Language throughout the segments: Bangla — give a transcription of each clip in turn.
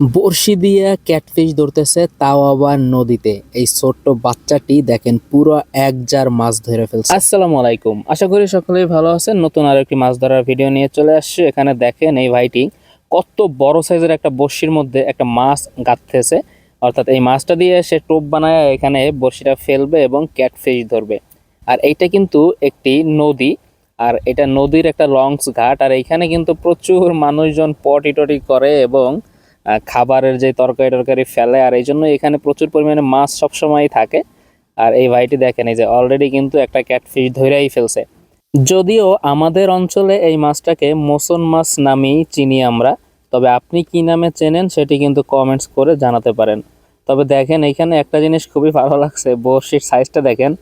বড়শি দিয়ে ক্যাটফিশ ধরতেছে, তাও আবার নদীতে। এই ছোট্ট বাচ্চাটি দেখেন পুরো এক জার মাছ ধরে ফেলছে। আসসালামু আলাইকুম, আশা করি সকলেই ভালো আছেন। নতুন আর একটি মাছ ধরার ভিডিও নিয়ে চলে আসছে। এখানে দেখেন এই ভাইটি কত বড় সাইজের একটা বড়শির মধ্যে একটা মাছ গাঁথতেছে। অর্থাৎ এই মাছটা দিয়ে সে টোপ বানায় এখানে বড়শিটা ফেলবে এবং ক্যাটফিশ ধরবে। আর এইটা কিন্তু একটি নদী, আর এটা নদীর একটা লঞ্চ ঘাট। আর এইখানে কিন্তু প্রচুর মানুষজন পটি টটি করে এবং খাবারের যে তরকারি টরকারি ফেলে, আর এই জন্য এখানে প্রচুর পরিমাণে মাছ সবসময় থাকে। আর এই ভাইটি দেখেন এই যে অলরেডি কিন্তু একটা ক্যাটফিশ ধরেই ফেলছে। যদিও আমাদের অঞ্চলে এই মাছটাকে মোসন মাছ নামেই চিনি আমরা, তবে আপনি কি নামে চেনেন সেটি কিন্তু কমেন্টস করে জানাতে পারেন। তবে দেখেন এইখানে একটা জিনিস খুবই ভালো লাগছে, বড়শির সাইজটা দেখেন।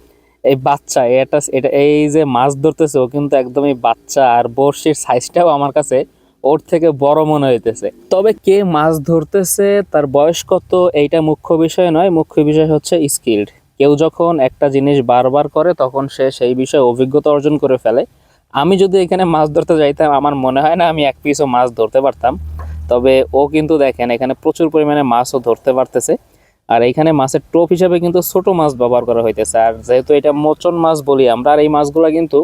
এই বাচ্চা এটা এটা এই যে মাছ ধরতেছে ও কিন্তু একদমই বাচ্চা, আর বড়শির সাইজটাও আমার কাছে ওর থেকে বড় মনে হইতেছে। তবে কে মাছ ধরতেছে, তার বয়স কত, এইটা মুখ্য বিষয় নয়। মুখ্য বিষয় হচ্ছে স্কিল্ড। কেউ যখন একটা জিনিস বারবার করে তখন সে সেই বিষয়ে অভিজ্ঞতা অর্জন করে ফেলে। আমি যদি এখানে মাছ ধরতে যাইতাম, আমার মনে হয় না আমি এক পিসও মাছ ধরতে পারতাম। তবে ও কিন্তু দেখেন এখানে প্রচুর পরিমাণে মাছও ধরতে পারতেছে। আর এইখানে মাছের টোপ হিসাবে কিন্তু ছোট মাছ ব্যবহার করা হইতেছে। আর যেহেতু এটা মোচন মাছ বলি আমরা, আর এই মাছগুলা কিন্তু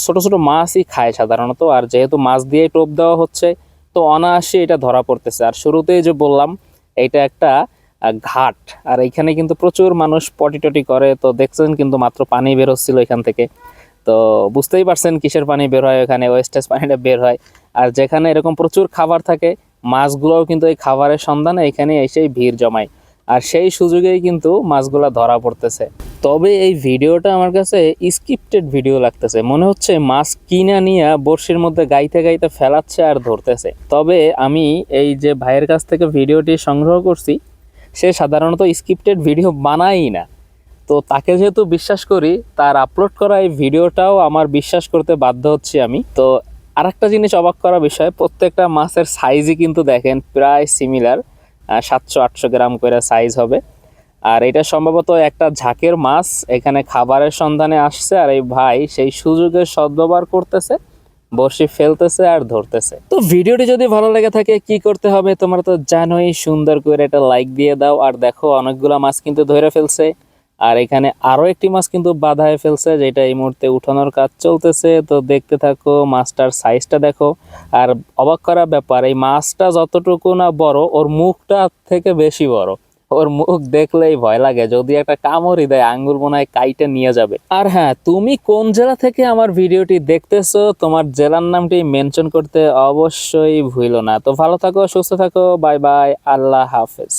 ছোট ছোট মাছই খায় সাধারণত। আর যেহেতু মাছ দিয়ে টোপ দেওয়া হচ্ছে, তো অনায়াসে এটা ধরা পড়তেছে। আর শুরুতেই যে বললাম, এইটা একটা ঘাট, আর এইখানে কিন্তু প্রচুর মানুষ পটি টটি করে। তো দেখছেন কিন্তু মাত্র পানি বের হচ্ছিল এখান থেকে। তো বুঝতেই পারছেন কিসের পানি বের হয়, এখানে ওয়েস্টেজ পানিটা বের হয়। আর যেখানে এরকম প্রচুর খাবার থাকে, মাছগুলোও কিন্তু এই খাবারের সন্ধানে এখানে এসেই ভিড় জমায়। আর সেই সুযোগেই কিন্তু মাছগুলা ধরা পড়তেছে। তবে এই ভিডিওটা আমার কাছে স্ক্রিপ্টেড ভিডিও লাগতেছে, মনে হচ্ছে মাছ কিনা নিয়ে বড়শির মধ্যে গাইতে গাইতে ফেলাচ্ছে আর ধরতেছে। তবে আমি এই যে ভাইয়ের কাছ থেকে ভিডিওটি সংগ্রহ করছি, সে সাধারণত স্ক্রিপ্টেড ভিডিও বানাই না। তো তাকে যেহেতু বিশ্বাস করি, তার আপলোড করা এই ভিডিওটাও আমার বিশ্বাস করতে বাধ্য হচ্ছি আমি। তো আরেকটা জিনিস অবাক করা বিষয়, প্রত্যেকটা মাছের সাইজই কিন্তু দেখেন প্রায় সিমিলার, 700-800 গ্রাম করে সাইজ হবে। আর এটা সম্ভবত একটা ঝাঁকের মাছ এখানে খাবারের সন্ধানে আসছে, আর এই ভাই সেই সুযোগের সদ্ব্যবহার করতেছে, বড়শি ফেলতেছে আর ধরতেছে। তো ভিডিওটি যদি ভালো লেগে থাকে কি করতে হবে তোমরা তো জানোই, সুন্দর করে একটা লাইক দিয়ে দাও। আর দেখো অনেকগুলা মাছ কিন্তু ধরে ফেলছে। আর এখানে আরো একটি মাছ কিন্তু বাঁধায় ফেলছে, যেটা এই মুহূর্তে উঠানোর কাজ চলতেছে। তো দেখতে থাকো, মাছটার সাইজটা দেখো। আর অবাক করা ব্যাপার, এই মাছটা যতটুকু না বড়, ওর মুখটা থেকে বেশি বড়। ওর মুখ দেখলেই ভয় লাগে, যদি একটা কামড়ই দেয় আঙ্গুল মনে হয় কাইটে নিয়ে যাবে। আর হ্যাঁ, তুমি কোন জেলা থেকে আমার ভিডিওটি দেখতেছো, তোমার জেলার নামটি মেনশন করতে অবশ্যই ভুলো না। তো ভালো থাকো, সুস্থ থাকো, বাই বাই, আল্লাহ হাফেজ।